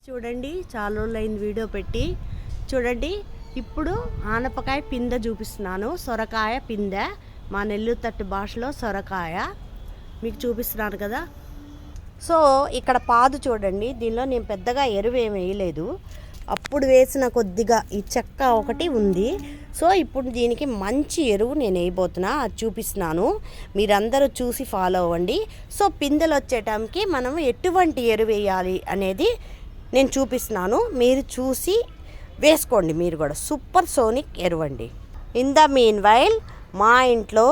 చూడండి, చాలా రోజులైంది వీడియో పెట్టి. చూడండి, ఇప్పుడు ఆనపకాయ పిందె చూపిస్తున్నాను. సొరకాయ పిందె, మా నెల్లూరు తట్టు భాషలో సొరకాయ మీకు చూపిస్తున్నాను కదా. సో ఇక్కడ పాదు చూడండి, దీనిలో నేను పెద్దగా ఎరువు ఏమి వేయలేదు. అప్పుడు వేసిన కొద్దిగా ఈ చెక్క ఒకటి ఉంది. సో ఇప్పుడు దీనికి మంచి ఎరువు నేను వేయబోతున్నా, అది చూపిస్తున్నాను. మీరందరూ చూసి ఫాలో అవ్వండి. సో పిందెలు వచ్చేటానికి మనం ఎటువంటి ఎరువు వేయాలి అనేది నేను చూపిస్తున్నాను. మీరు చూసి వేసుకోండి. మీరు కూడా సూపర్ సోనిక్ ఎరువండి. ఇన్ ద మీన్ వైల్ మా ఇంట్లో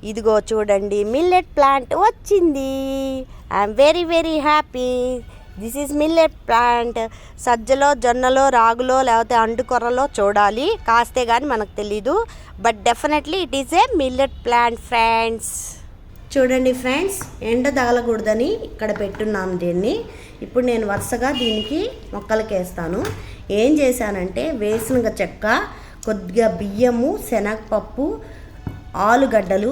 ఇదిగో చూడండి, మిల్లెట్ ప్లాంట్ వచ్చింది. I'm very very happy. This is millet plant. సజ్జలో, జొన్నలో, రాగులో, లేకపోతే అండుకొర్రలో చూడాలి, కాస్తే కానీ మనకు తెలీదు. But definitely it is a millet plant friends. చూడండి ఫ్రెండ్స్, ఎండ తగలకూడదని ఇక్కడ పెట్టున్నాను దీన్ని. ఇప్పుడు నేను వరుసగా దీనికి మొక్కలకి వేస్తాను. ఏం చేశానంటే వేసిన చెక్క, కొద్దిగా బియ్యము, శనగపప్పు, ఆలుగడ్డలు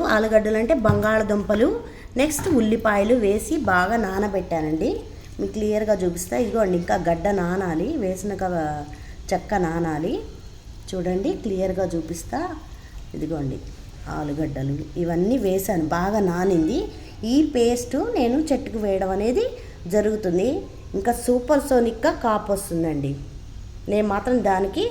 అంటే బంగాళదుంపలు, నెక్స్ట్ ఉల్లిపాయలు వేసి బాగా నానబెట్టానండి. మీకు క్లియర్గా చూపిస్తా. ఇదిగోండి, ఇంకా గడ్డ నానాలి, వేసిన చెక్క నానాలి. చూడండి, క్లియర్గా చూపిస్తా. ఇదిగోండి ఆలుగడ్డలు ఇవన్నీ వేసాను, బాగా నానింది. ఈ పేస్టు నేను చెట్టుకు వేయడం అనేది జరుగుతుంది. ఇంకా సూపర్ సోనిక్గా కాపు వస్తుందండి. నేను మాత్రం దానికి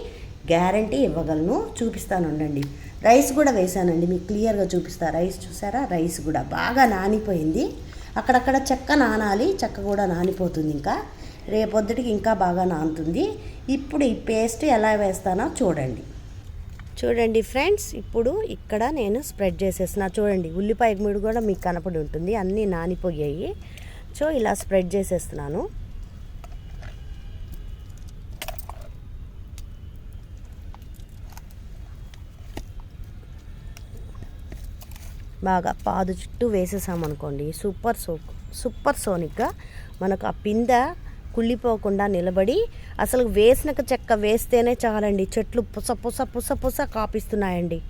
గ్యారంటీ ఇవ్వగలను. చూపిస్తాను ఉండండి. రైస్ కూడా వేసానండి, మీకు క్లియర్గా చూపిస్తా. రైస్ చూసారా, రైస్ కూడా బాగా నానిపోయింది. అక్కడక్కడ చెక్క నానాలి, చెక్క కూడా నానిపోతుంది. ఇంకా రేపొద్దుటికి ఇంకా బాగా నానుతుంది. ఇప్పుడు ఈ పేస్ట్ ఎలా వేస్తానో చూడండి. చూడండి ఫ్రెండ్స్, ఇప్పుడు ఇక్కడ నేను స్ప్రెడ్ చేసేస్తున్నా. చూడండి, ఉల్లిపాయ ముడి కూడా మీకు కనపడి ఉంటుంది, అన్నీ నానిపోయాయి. సో ఇలా స్ప్రెడ్ చేసేస్తున్నాను. బాగా పాదు చుట్టూ వేసేసామనుకోండి, సూపర్ సోనిక్గా మనకు ఆ పిందె కుళ్ళిపోకుండా నిలబడి, అసలు వేసిన చెక్క వేస్తేనే చాలండి, చెట్లు పుస కాపిస్తున్నాయండి.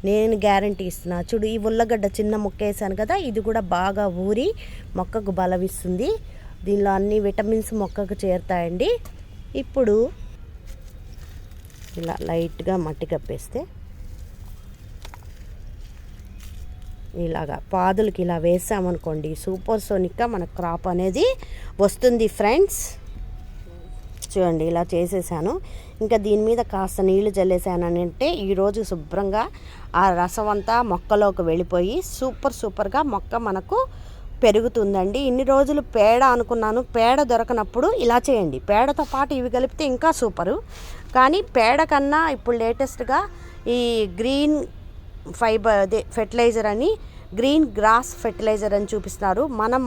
నేను గ్యారంటీ ఇస్తున్నా. చూడు, ఈ ఉల్లగడ్డ చిన్న ముక్క వేసాను కదా, ఇది కూడా బాగా ఊరి మొక్కకు బలమిస్తుంది. దీనిలో అన్ని విటమిన్స్ మొక్కకు చేరుతాయండి. ఇప్పుడు ఇలా లైట్గా మట్టి కప్పేస్తే ఇలాగా పాదులకి ఇలా వేసామనుకోండి, సూపర్ సోనిక్గా మన క్రాప్ అనేది వస్తుంది ఫ్రెండ్స్. చూడండి, ఇలా చేసేసాను. ఇంకా దీని మీద కాస్త నీళ్లు చల్లేసానంటే ఈరోజు శుభ్రంగా ఆ రసం అంతా మొక్కలోకి వెళ్ళిపోయి సూపర్గా మొక్క మనకు పెరుగుతుందండి. ఇన్ని రోజులు పేడ అనుకున్నాను, పేడ దొరకనప్పుడు ఇలా చేయండి. పేడతో పాటు ఇవి కలిపితే ఇంకా సూపరు. కానీ పేడ కన్నా ఇప్పుడు లేటెస్ట్గా ఈ గ్రీన్ ఫెర్టిలైజర్ అని, గ్రీన్ గ్రాస్ ఫెర్టిలైజర్ అని చూపిస్తున్నారు. మనం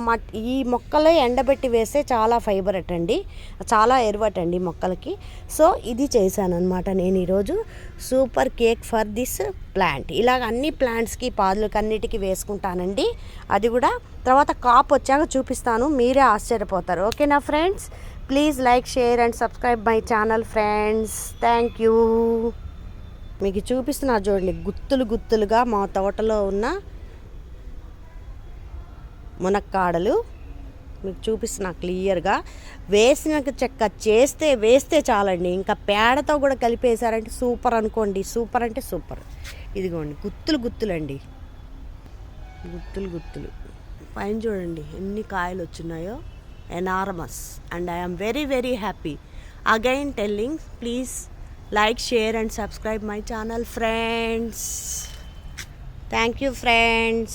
ఈ మొక్కలే ఎండబెట్టి వేస్తే చాలా ఫైబర్ అటండి, చాలా ఎరువటండి మొక్కలకి. సో ఇది చేశాను అనమాట నేను ఈరోజు. Super cake for this plant. ఇలాగ అన్ని ప్లాంట్స్కి, పాదులకి అన్నిటికీ వేసుకుంటానండి. అది కూడా తర్వాత కాపు వచ్చాక చూపిస్తాను, మీరే ఆశ్చర్యపోతారు. ఓకేనా friends? Please like, share and subscribe my channel friends. Thank you. మీకు చూపిస్తున్నా చూడండి, గుత్తులుగా మా తోటలో ఉన్న మునక్కాడలు మీకు చూపిస్తున్నా క్లియర్గా. వేసిన చెక్క వేస్తే చాలండి, ఇంకా పేడతో కూడా కలిపేశారంటే సూపర్ అనుకోండి. సూపర్ అంటే సూపర్. ఇదిగోండి, గుత్తులండి, గుత్తులు. పైన చూడండి ఎన్ని కాయలు వచ్చినాయో, enormous. And I'm very very happy. Again telling, please like, share and subscribe my channel friends. Thank you friends.